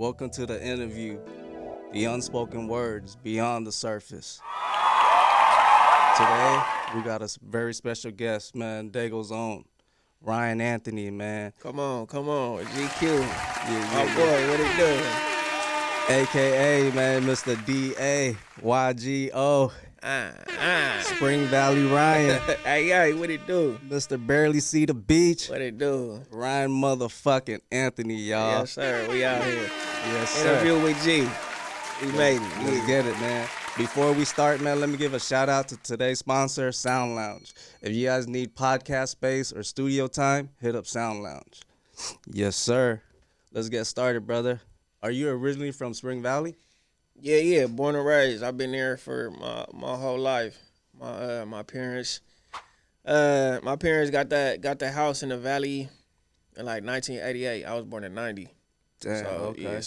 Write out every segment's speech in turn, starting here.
Welcome to the interview, the unspoken words beyond the surface. Today, we got a very special guest, man, Dago's own, Ryananthony, man. Come on, GQ. Yeah, My boy, what it do? AKA, man, Mr. Daygo, Spring Valley Ryan, Hey, what it do? Mr. Barely See the Beach, What it do? Ryan motherfucking Anthony, y'all. Yes, sir. We out here. Yes, sir. Interview with G. We made it. Let's get it, man. Before we start, man, let me give a shout out to today's sponsor, Sound Lounge. If you guys need podcast space or studio time, hit up Sound Lounge. Yes, sir. Let's get started, brother. Are you originally from Spring Valley? Yeah. Born and raised. I've been there for my whole life. My parents got the house in the valley in like 1988. I was born in 90. Damn, okay.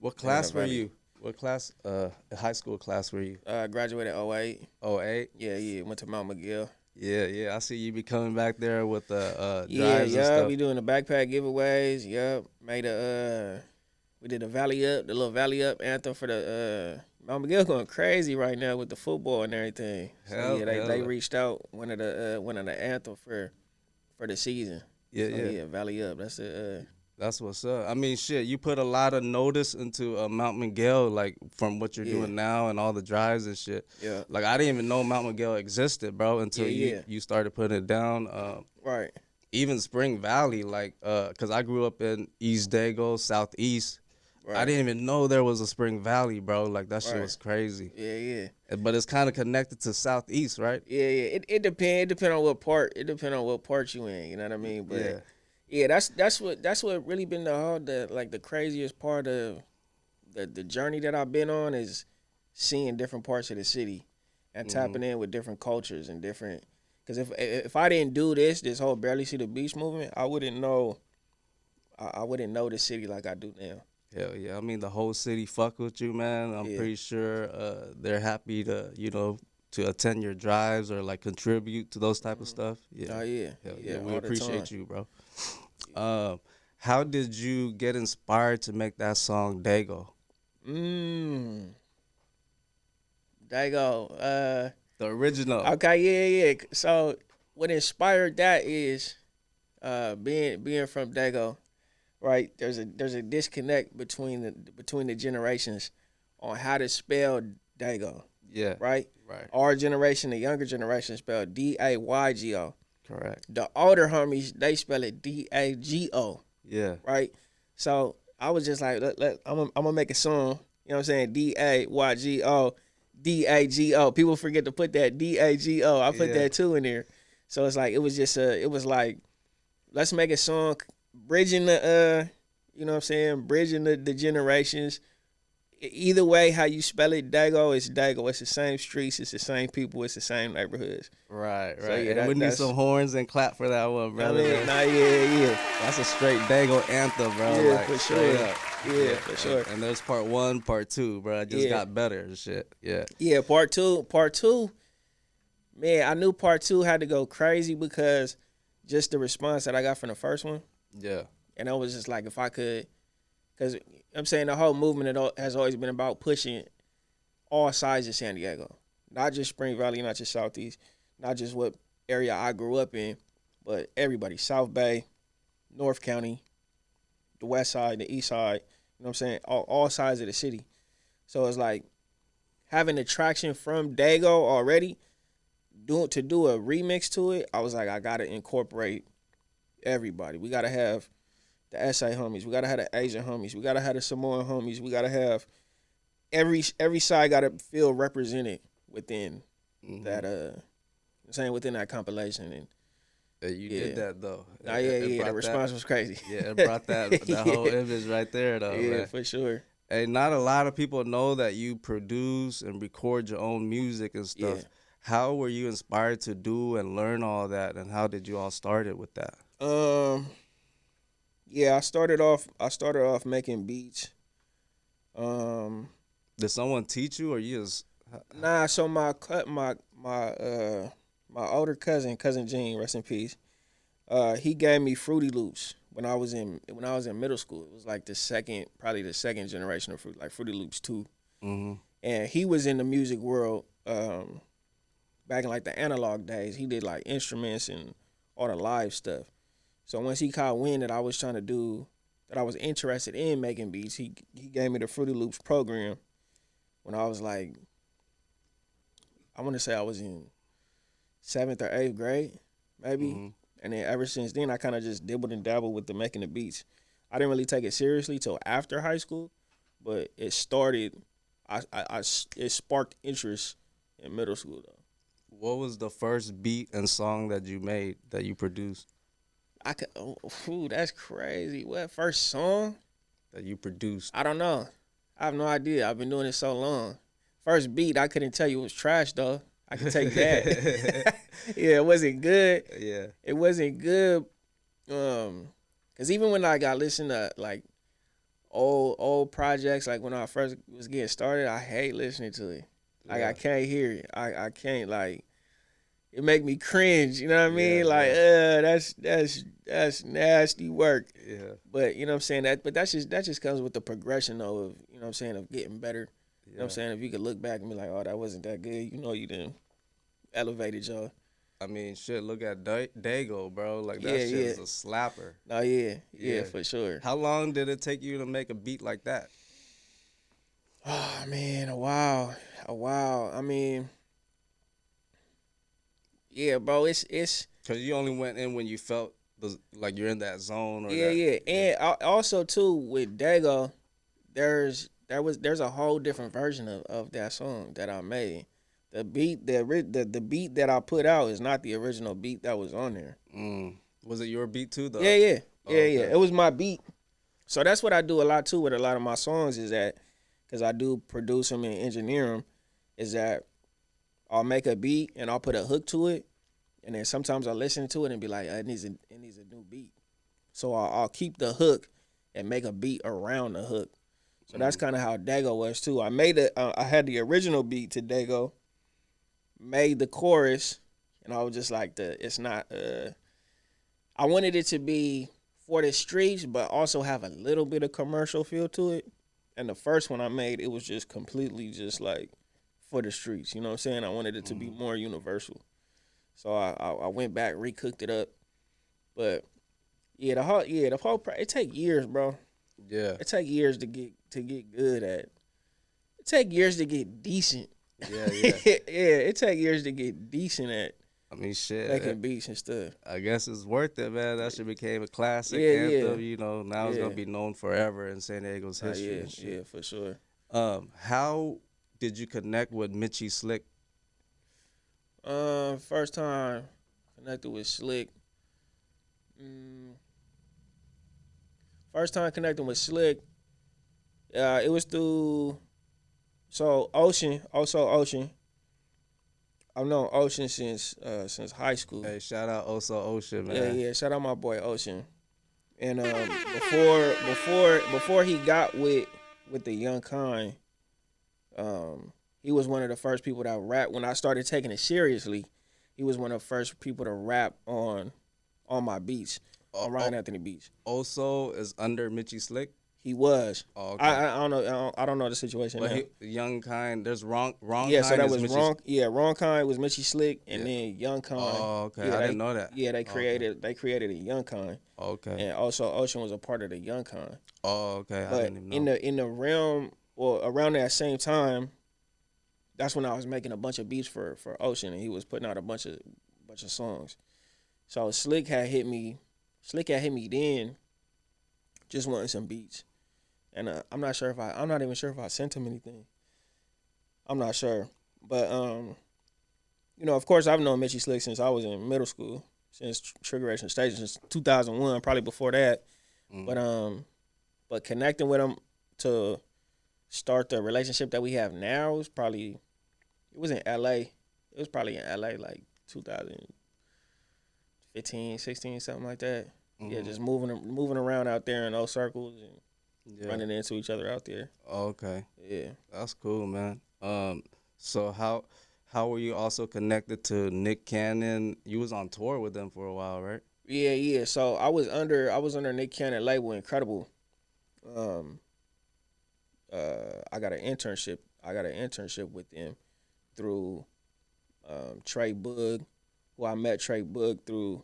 What class were you? What class, high school class were you? Graduated 08. 08? Yeah. Went to Mount McGill. Yeah. I see you be coming back there with the drives and stuff. We doing the backpack giveaways. Yep. We did the little Valley Up anthem for the Mount McGill going crazy right now with the football and everything. They reached out one of the anthem for the season. Yeah, Valley Up. That's it. That's what's up. I mean, shit, you put a lot of notice into Mount McGill, like, from what you're doing now and all the drives and shit. Yeah. Like, I didn't even know Mount McGill existed, bro, until you started putting it down. Right. Even Spring Valley, like, because I grew up in East Dago, Southeast. Right. I didn't even know there was a Spring Valley, bro. Like, that shit was crazy. Yeah. But it's kind of connected to Southeast, right? Yeah. It depends. It depends on what part. It depends on what part you in. You know what I mean? But yeah, that's what really been the craziest part of the journey that I've been on is seeing different parts of the city and tapping in with different cultures and different. Because if I didn't do this whole Barely See the Beach movement, I wouldn't know the city like I do now. Hell yeah. I mean, the whole city fuck with you, man. I'm pretty sure they're happy to, to attend your drives or, like, contribute to those type of stuff. Yeah. Oh, yeah. Hell yeah. We appreciate you, bro. How did you get inspired to make that song, Daygo? Dago. The original. Okay, yeah. So what inspired that is being from Dago. Right, there's a disconnect between the generations on how to spell Dago. Yeah. Right. Our generation, the younger generation, spell Daygo. Correct. The older homies, they spell it Dago. Yeah. Right. So I was just like, I'm gonna make a song. You know what I'm saying? Daygo, Dago. People forget to put that Dago. I put that too in there. So it's like it was like, let's make a song. Bridging the bridging the generations. Either way, how you spell it, Dago, it's Dago. It's the same streets, it's the same people, it's the same neighborhoods. Right. So, yeah, we need some horns and clap for that one, brother. Yeah. That's a straight Dago anthem, bro. Yeah, like, for sure. Yeah, for sure. And there's part 1, part 2, bro. It just got better and shit. Yeah. Yeah, part two. Man, I knew part 2 had to go crazy because just the response that I got from the first one. Yeah. And I was just like, if I could, because I'm saying the whole movement has always been about pushing all sides of Sandiego. Not just Spring Valley, not just Southeast, not just what area I grew up in, but everybody. South Bay, North County, the west side, the east side, you know what I'm saying? All sides of the city. So it's like having the traction from Dago already, to do a remix to it, I was like, I got to incorporate everybody. We got to have the SA homies. We got to have the Asian homies. We got to have the Samoan homies. We got to have every side got to feel represented within that within that compilation. And you did that though. The response was crazy. Yeah, it brought that whole image right there though. Yeah, man. for sure. Hey, not a lot of people know that you produce and record your own music and stuff. Yeah. How were you inspired to do and learn all that, and how did you all start it with that? I started off making beats. Did someone teach you, or you just? Nah, so my older cousin Gene, rest in peace. He gave me Fruity Loops when I was in middle school. It was like probably the second generation of Fruity Loops 2. Mm-hmm. And he was in the music world back in like the analog days. He did like instruments and all the live stuff. So once he caught wind that I was trying to do, that I was interested in making beats, he gave me the Fruity Loops program when I was like, I want to say I was in 7th or 8th grade, maybe. Mm-hmm. And then ever since then, I kind of just dibbled and dabbled with the making the beats. I didn't really take it seriously till after high school, but it started. It sparked interest in middle school though. What was the first beat and song that you made, that you produced? That's crazy. What first song That you produced? I don't know. I have no idea. I've been doing it so long. First beat, I couldn't tell you it was trash though. I can tell you that. Yeah, it wasn't good. Yeah. It wasn't good. Cause even when I got listened to like old projects, like when I first was getting started, I hate listening to it. Like I can't hear it. I can't, like, it make me cringe. You know what I mean? That's nasty work. Yeah. But you know what I'm saying, that just comes with the progression though, of, you know what I'm saying, of getting better. You know what I'm saying? If you could look back and be like, oh, that wasn't that good, you know you done elevated y'all. I mean, shit, look at Daygo, bro. Like, that shit is a slapper. Oh, yeah, for sure. How long did it take you to make a beat like that? Oh, man, a while. I mean, yeah, bro, it's Because you only went in when you felt like you're in that zone. Or yeah. And also, too, with Dago, there's a whole different version of that song that I made. The beat the beat that I put out is not the original beat that was on there. Was it your beat too, though? Yeah. Oh, okay. Yeah. It was my beat. So that's what I do a lot too with a lot of my songs, is that, because I do produce them and engineer them, is that I'll make a beat and I'll put a hook to it, and then sometimes I listen to it and be like, it needs a new beat. So I'll keep the hook and make a beat around the hook. So that's kind of how Dago was too. I had the original beat to Dago, made the chorus, and I was just like, I wanted it to be for the streets, but also have a little bit of commercial feel to it. And the first one I made, it was just completely just like for the streets. You know what I'm saying? I wanted it to be more universal. So I went back, recooked it up. But yeah, the whole it take years, bro. Yeah. It take years to get good at. It take years to get decent. Yeah. It take years to get decent at. I mean, shit. Making beats and stuff. I guess it's worth it, man. That shit became a classic Yeah. anthem. You know, now it's gonna be known forever in San Diego's history. Yeah, for sure. How did you connect with Mitchie Slick? First time connected with Slick. First time connecting with Slick, it was through Ocean. I've known Ocean since high school. Hey, shout out Ocean, man. Yeah. Shout out my boy Ocean. And before he got with the Young Kind, he was one of the first people that rap. When I started taking it seriously, he was one of the first people to rap on my beats, on Ryananthony beats. Also is under Mitchie Slick? He was. Oh, okay. I don't know. I don't know the situation but now. Young Kind, there's wrong. Yeah, Kind so that was Mitchie. wrong. Yeah, Wrong Kind was Mitchie Slick, and then Young Kind. Oh, okay. Yeah, I didn't know that. Yeah, they created a Young Kind. Okay. And also Ocean was a part of the Young Kind. Oh, okay. But I didn't even know. in the realm, well, around that same time, that's when I was making a bunch of beats for Ocean, and he was putting out a bunch of songs. So Slick had hit me then, just wanting some beats. And I'm not even sure if I sent him anything. I'm not sure. But you know, of course I've known Mitchie Slick since I was in middle school, since Triggeration Station, since 2001, probably before that. But connecting with him to start the relationship that we have now was probably, it was in LA. It was probably in LA like 2015, 16, something like that. Yeah, just moving around out there in those circles and running into each other out there. Okay. Yeah. That's cool, man. So how were you also connected to Nick Cannon? You was on tour with them for a while, right? Yeah. So I was under Nick Cannon label Incredible. Um, I got an internship. I got an internship with them through Trey Boog, who I met Trey Boog through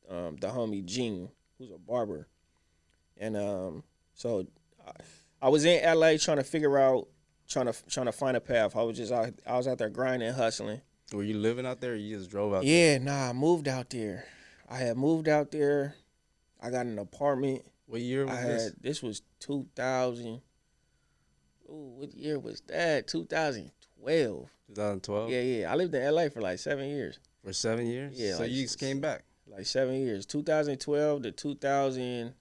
the homie Gene, who's a barber, and so I, I was in LA trying to figure out, trying to find a path. I was out there grinding, hustling. Were you living out there, or you just drove out there? Yeah, nah, I moved out there. I had moved out there. I got an apartment. What year was this? This was 2000. Ooh, what year was that? 2012. 2012. Yeah. I lived in LA for like 7 years. For 7 years. Yeah, So like you just came back. Like 7 years. 2012 to 2018.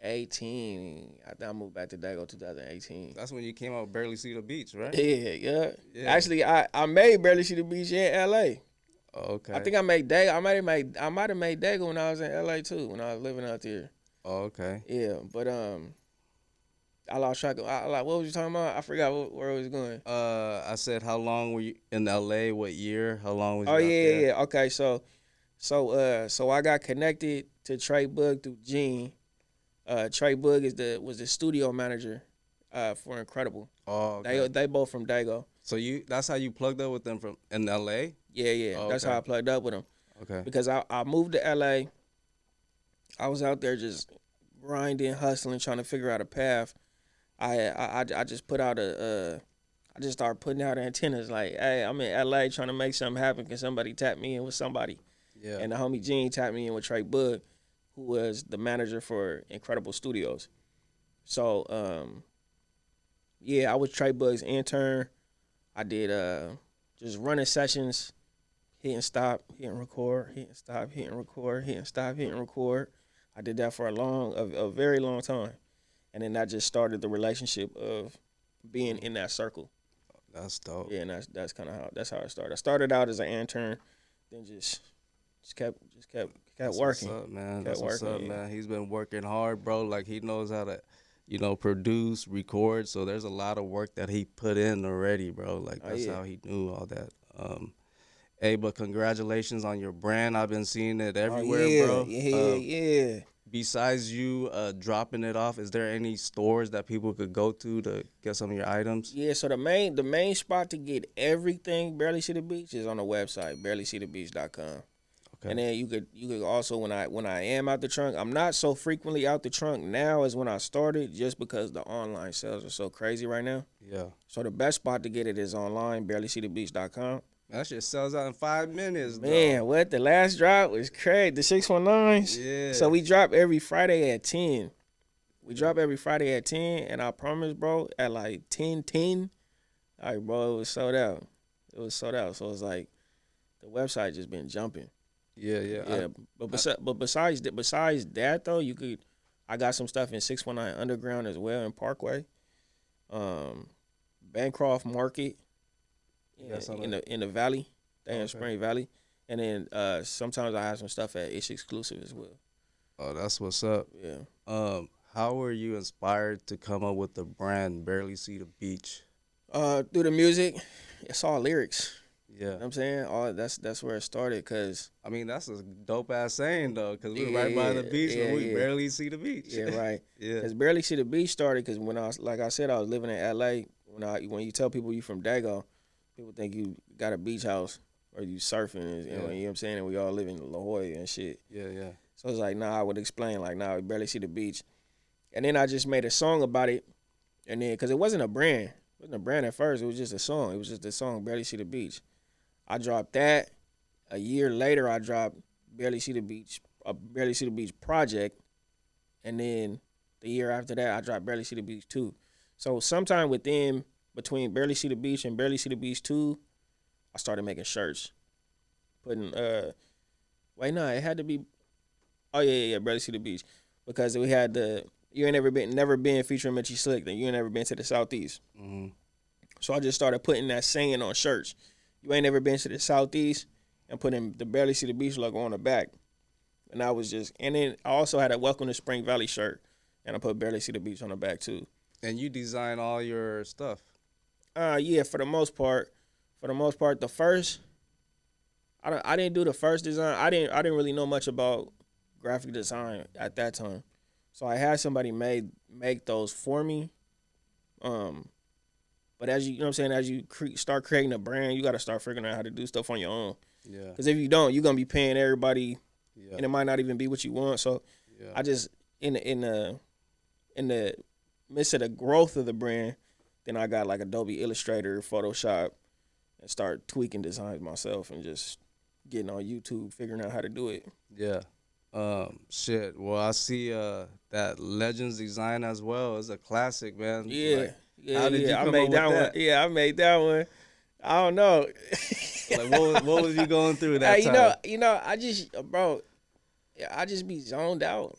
I think I moved back to Dago 2018. That's when you came out with Barely See the Beach, right? Yeah. Actually, I made Barely See the Beach in LA. Oh, okay. I think I made Dago. I might have made Dago when I was in LA too, when I was living out there. Oh, okay. Yeah, but I lost track of. What was you talking about? I forgot where it was going. I said, how long were you in LA? What year? How long was you Oh out there? yeah. Okay, so I got connected to Trey Boog through Gene. Trey Boog was the studio manager for Incredible. Oh, okay. They both from Dago. So that's how you plugged up with them from in LA? Yeah. Oh, That's okay. how I plugged up with them. Okay. Because I moved to LA. I was out there just grinding, hustling, trying to figure out a path. I just put out I just started putting out antennas like, hey, I'm in LA trying to make something happen. Can somebody tap me in with somebody? Yeah. And the homie Gene tapped me in with Trey Boog, who was the manager for Incredible Studios. So, I was Trey Boog's intern. I did just running sessions, hitting stop, hitting record, hitting stop, hitting record, hitting stop, hitting record. I did that for a very long time. And then that just started the relationship of being in that circle. That's dope. Yeah, and that's kind of how it started. I started out as an intern, then just kept That's working. What's up, man? Kept That's what's working, up, yeah. man. He's been working hard, bro. Like he knows how to, produce, record. So there's a lot of work that he put in already, bro. Like that's how he knew all that. Hey, but congratulations on your brand. I've been seeing it everywhere, bro. Yeah. Besides you dropping it off, is there any stores that people could go to get some of your items? Yeah, so the main spot to get everything Barely See the Beach is on the website, barelyseethebeach.com. Okay. And then you could also, when I am out the trunk, I'm not so frequently out the trunk now as when I started, just because the online sales are so crazy right now. Yeah. So the best spot to get it is online, barelyseethebeach.com. That shit sells out in 5 minutes, Man, though. what? The last drop was crazy. The 619s. Yeah. So we drop every Friday at 10. And I promise, bro, at like 10:10, all right, bro, it was sold out. So it's like the website just been jumping. Yeah. But besides that though, I got some stuff in 619 Underground as well in Parkway, Bancroft Market, in the Valley, in Spring Valley, and then sometimes I have some stuff at Ish Exclusive as well. Oh, that's what's up. Yeah. How were you inspired to come up with the brand Barely See the Beach? Through the music, it's all lyrics. Yeah. You know what I'm saying? That's where it started, cause I mean, that's a dope ass saying though, cause we're Yeah, right by the beach, yeah, but we yeah. barely see the beach. yeah, right. Yeah. Cause Barely See the Beach started because when I was living in LA. When you tell people you from Dago, people think you got a beach house or you surfing, and, you know what I'm saying? And we all live in La Jolla and shit. Yeah. So it's like, I would explain like, we barely see the beach. And then I just made a song about it. And then, because it wasn't a brand. It wasn't a brand at first. It was just a song. It was just a song, Barely See the Beach. I dropped that. A year later, I dropped Barely See the Beach, a Barely See the Beach project. And then the year after that, I dropped Barely See the Beach 2. So sometime between Barely See the Beach and Barely See the Beach 2, I started making shirts. It had to be, Barely See the Beach. Because we had you ain't never been featuring Mitchie Slick, then you ain't never been to the Southeast. Mm-hmm. So I just started putting that saying on shirts. You ain't never been to the Southeast, and putting the Barely See the Beach logo on the back. And then I also had a Welcome to Spring Valley shirt, and I put Barely See the Beach on the back too. And you design all your stuff. Yeah, for the most part. The first, I didn't do the first design. I didn't really know much about graphic design at that time, so I had somebody make those for me. But as you know what I'm saying, as you start creating a brand, you got to start figuring out how to do stuff on your own. Yeah. Because if you don't, you're gonna be paying everybody, Yeah. and it might not even be what you want. So Yeah. I just in the midst of the growth of the brand, then I got like Adobe Illustrator, Photoshop, and start tweaking designs myself and just getting on YouTube, figuring out how to do it. Yeah. Shit. Well, I see that Legends design as well. It's a classic, man. Yeah. Like, Yeah, how did you I come made up that with one. that? Yeah, I made that one. I don't know. Like, what was you going through that time? You know, I just, bro, I just be zoned out.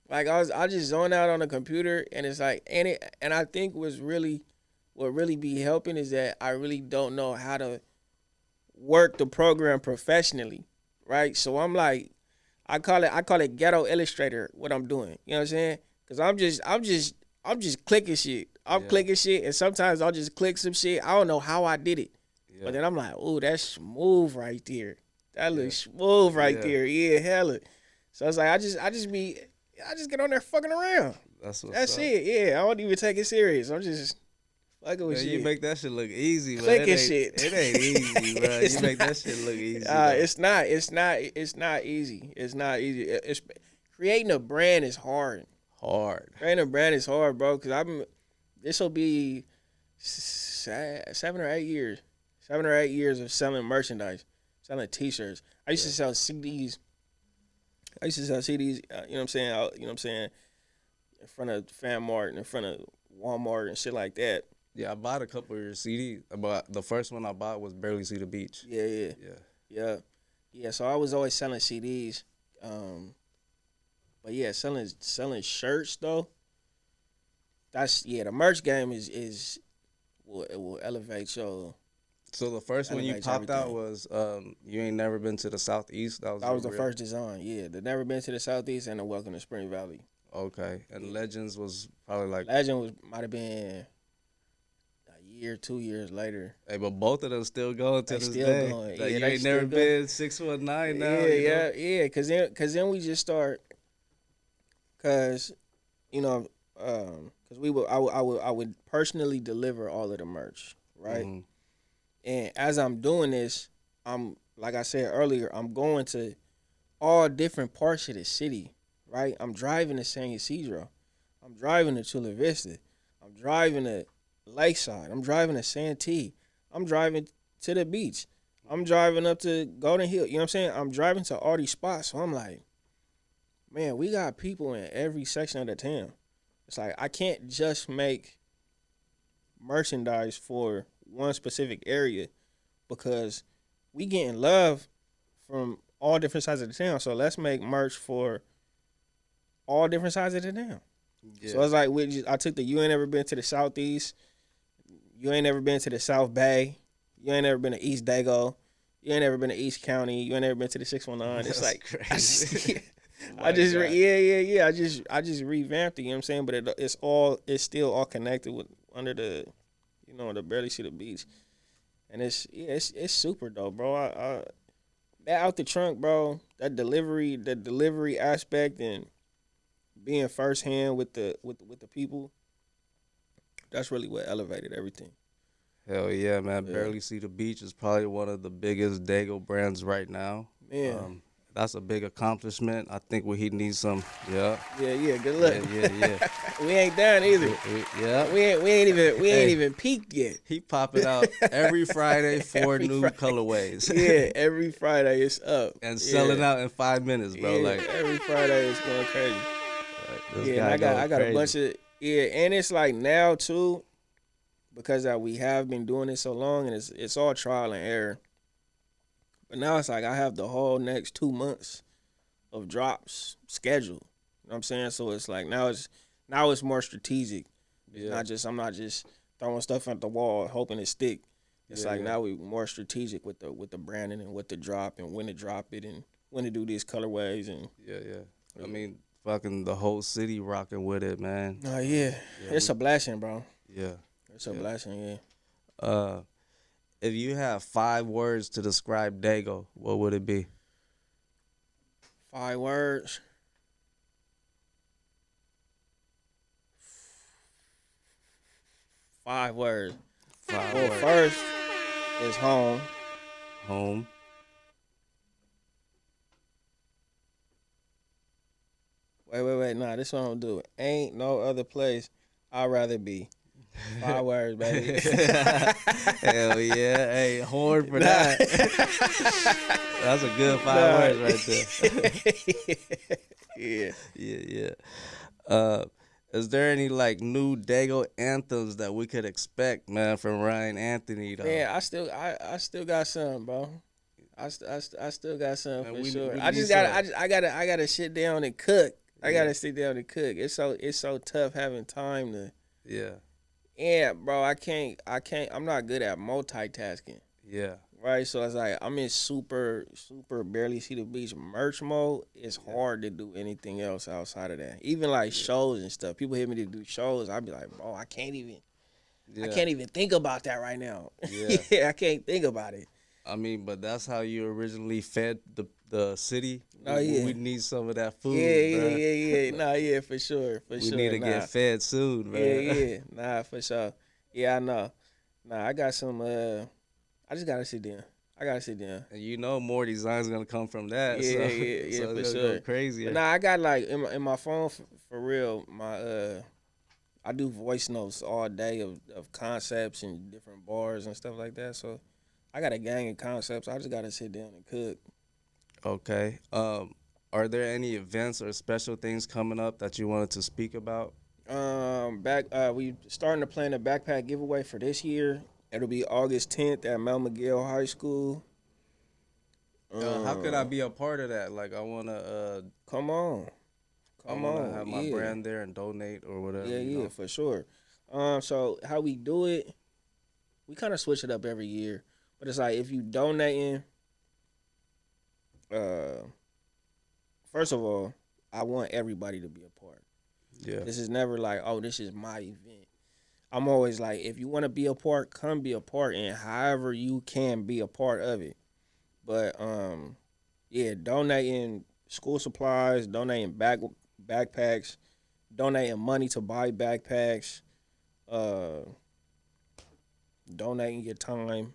Like I just zone out on the computer, and it's like, and I think what really be helping is that I really don't know how to work the program professionally, right? So I'm like, I call it ghetto illustrator. What I'm doing, you know what I'm saying? Because I'm just clicking shit. I'm clicking shit, and sometimes I'll just click some shit. I don't know how I did it, but then I'm like, oh, that's smooth right there. That looks smooth right there. Yeah, hella. So it's like I just get on there fucking around. That's it. Yeah, I don't even take it serious. I'm just fucking with shit. You make that shit look easy, man. Clicking shit. It ain't easy, bro. You make that shit look easy. It's not easy. It's not easy. Creating a brand is hard. Creating a brand is hard, bro. Cause this will be 7 or 8 years. 7 or 8 years of selling merchandise, selling T-shirts. I used to sell CDs. You know what I'm saying? In front of FanMart, in front of Walmart and shit like that. Yeah, I bought a couple of your CDs, but the first one I bought was Barely See the Beach. Yeah. So I was always selling CDs, but yeah, selling shirts though. That's the merch game will elevate your. So the first one you popped out was you ain't never been to the Southeast. That was the first design. Yeah, the never been to the Southeast and the welcome to Spring Valley. Okay, and Legends was probably like might have been a year, 2 years later. Hey, but both of them still going to this still day. Going. Like, you ain't never been 619 now. Yeah. Cause then we just start. Cause, cause I would personally deliver all of the merch, right? Mm-hmm. And as I'm doing this, I'm like I said earlier, I'm going to all different parts of the city, right? I'm driving to San Ysidro. I'm driving to Chula Vista. I'm driving to Lakeside. I'm driving to Santee. I'm driving to the beach. I'm driving up to Golden Hill. You know what I'm saying? I'm driving to all these spots. So I'm like, man, we got people in every section of the town. It's like I can't just make merchandise for one specific area because we getting love from all different sides of the town. So let's make merch for all different sides of the town. Yeah. So it's like I took you ain't never been to the Southeast. You ain't never been to the South Bay. You ain't never been to East Dago. You ain't never been to East County. You ain't never been to the 619. It's like crazy. I just I just revamped it, you know what I'm saying? But it's still all connected with under the the Barely See the Beach. And it's super dope, bro. I that out the trunk, bro, that delivery aspect and being firsthand with the people, that's really what elevated everything. Hell yeah, man. Yeah. Barely See the Beach is probably one of the biggest Dago brands right now. Man. That's a big accomplishment. I think he needs some. Yeah. Yeah. Good luck. Yeah. We ain't done either. Yeah. We ain't even peaked yet. He popping out every Friday for new colorways. Yeah, every Friday it's up and selling out in 5 minutes, bro. Yeah, like every Friday it's going crazy. I got a bunch of and it's like now too, because we have been doing it so long and it's all trial and error. But now it's like I have the whole next 2 months of drops scheduled. You know what I'm saying? So it's like now it's more strategic. It's I'm not just throwing stuff at the wall hoping it stick. It's now we more strategic with the branding and what to drop and when to drop it and when to do these colorways and I mean, fucking the whole city rocking with it, man. Oh yeah. It's a blessing, bro. Yeah. It's a blessing, if you have 5 words to describe Dago, what would it be? 5 words. 5 words. 5 Well, words. first is home. Home. Wait. Nah, this one I'm do. Ain't no other place I'd rather be. 5 words, baby. Hell yeah. Hey, horn for that. That's a good 5 words right there. Yeah. Yeah. Is there any like new Dago anthems that we could expect, man, from Ryananthony though? Man, I still got some, bro. I still got some Man, for we sure. need I just some. I gotta sit down and cook. I Yeah. gotta sit down and cook. It's so tough having time to. Yeah. Yeah, bro. I'm not good at multitasking. Yeah. Right, so it's like I'm in super barely see the beach merch mode. It's hard to do anything else outside of that. Even like shows and stuff. People hit me to do shows. I'd be like, bro, I can't even think about that right now. Yeah. I can't think about it. I mean, but that's how you originally fed the city. Oh, yeah. We need some of that food, bruh. Yeah. Nah, yeah, for sure. We need to get fed soon, man. Yeah. Nah, for sure. Yeah, I know. Nah, I got some. I just gotta sit down. And you know more designs gonna come from that. Yeah, so, yeah, so for it's gonna sure. go crazier. But nah, I got like in my phone for real. I do voice notes all day of concepts and different bars and stuff like that. So I got a gang of concepts. I just gotta sit down and cook. Okay. Are there any events or special things coming up that you wanted to speak about? We starting to plan a backpack giveaway for this year. It'll be August 10th at Mel McGill High School. How could I be a part of that? Like, I wanna Come on. have my brand there and donate or whatever. Yeah, for sure. So how we do it, we kind of switch it up every year. But it's like if you donating, first of all, I want everybody to be a part. Yeah. This is never like, oh, this is my event. I'm always like, if you want to be a part, come be a part, and however you can be a part of it. But donating school supplies, donating backpacks, donating money to buy backpacks, donating your time.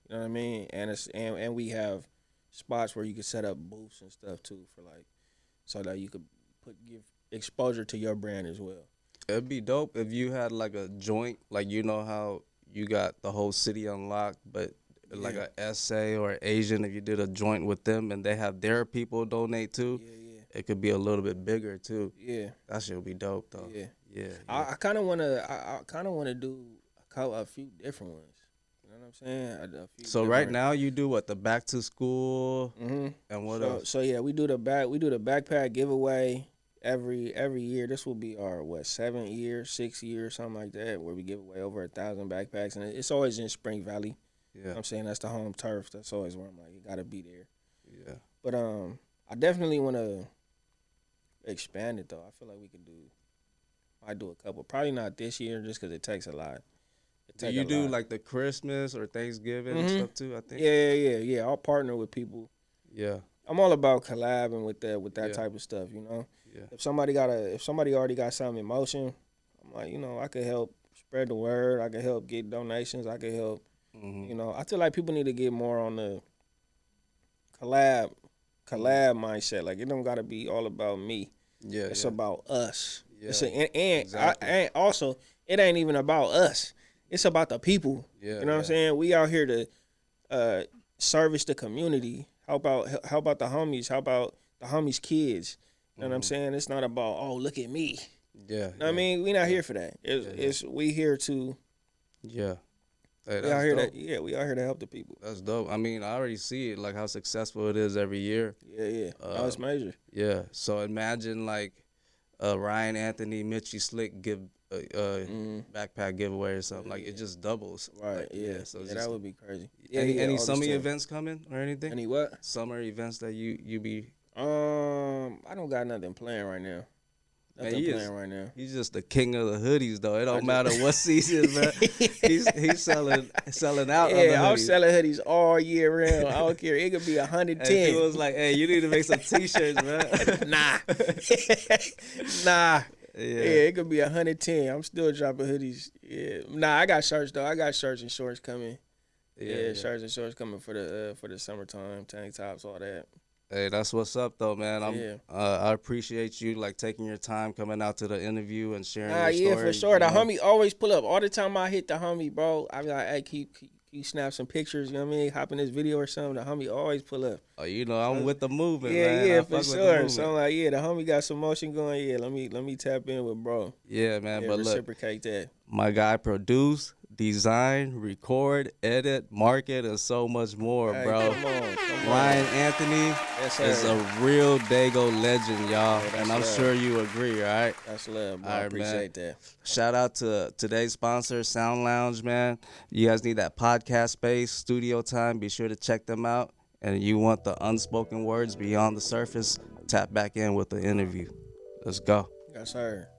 You know what I mean? And we have spots where you can set up booths and stuff too for like, so that you could give exposure to your brand as well. It'd be dope if you had like a joint, like you know how you got the whole city unlocked, but like a SA or Asian, if you did a joint with them and they have their people donate too, it could be a little bit bigger too. Yeah, that shit would be dope though. Yeah. I kind of wanna do a few different ones. You know what I'm saying? So right now you do what, the back to school and what else? So yeah, we do the backpack giveaway. Every year, this will be our 7th year, 6th year, something like that, where we give away over 1,000 backpacks, and it's always in Spring Valley. Yeah, you know what I'm saying, that's the home turf. That's always where I'm like, you gotta be there. Yeah, but I definitely want to expand it though. I feel like we could do a couple. Probably not this year, just because it takes a lot. Do you do like the Christmas or Thanksgiving and stuff too? I think. Yeah. I'll partner with people. Yeah, I'm all about collabing with that type of stuff. You know. Yeah. If somebody already got something in motion, I'm like, you know, I could help spread the word. I could help get donations. I could help. You know, I feel like people need to get more on the collab mindset. Like, it don't gotta be all about me. Yeah, it's about us. Yeah, exactly. And also, it ain't even about us. It's about the people. Yeah, you know what I'm saying? We out here to service the community. Help out the homies. How about the homies' kids? You know what I'm saying? It's not about, oh, look at me. Yeah. You know what I mean? We not here for that. It's we here to. Yeah. Hey, we out here we out here to help the people. That's dope. I mean, I already see it, like how successful it is every year. Yeah. It's major. Yeah. So imagine like Ryananthony, Mitchie Slick give backpack giveaway or something. Like it just doubles. Right. Like, yeah. So That would be crazy. Any summer events coming or anything? Any what? Summer events that you be. I don't got nothing planned right now. Nothing playing right now. He's just the king of the hoodies, though. It don't matter what season, man. He's selling out. Yeah, I'm selling hoodies all year round. I don't care. It could be 110. Hey, people was like, "Hey, you need to make some T-shirts, man." Nah. Yeah, it could be 110. I'm still dropping hoodies. Yeah, nah, I got shirts though. I got shirts and shorts coming. Yeah, shirts and shorts coming for the summertime, tank tops, all that. Hey, that's what's up, though, man. I appreciate you like taking your time coming out to the interview and sharing your story. Yeah, for sure. The homie always pull up. All the time I hit the homie, bro, I be like, hey, keep snap some pictures, you know what I mean? Hop in this video or something. The homie always pull up. Oh, you know, I'm with the movement, man. Yeah, for sure. So I'm like, the homie got some motion going. Yeah, let me tap in with bro. Yeah, man. But reciprocate that. My guy produce, design, record, edit, market, and so much more, bro. Come on. Ryananthony is a real Dago legend, y'all. And I'm sure you agree, all right? That's love, bro. I appreciate that. Shout out to today's sponsor, Sound Lounge, man. You guys need that podcast space, studio time. Be sure to check them out. And you want the unspoken words beyond the surface, tap back in with the interview. Let's go. Yes, sir.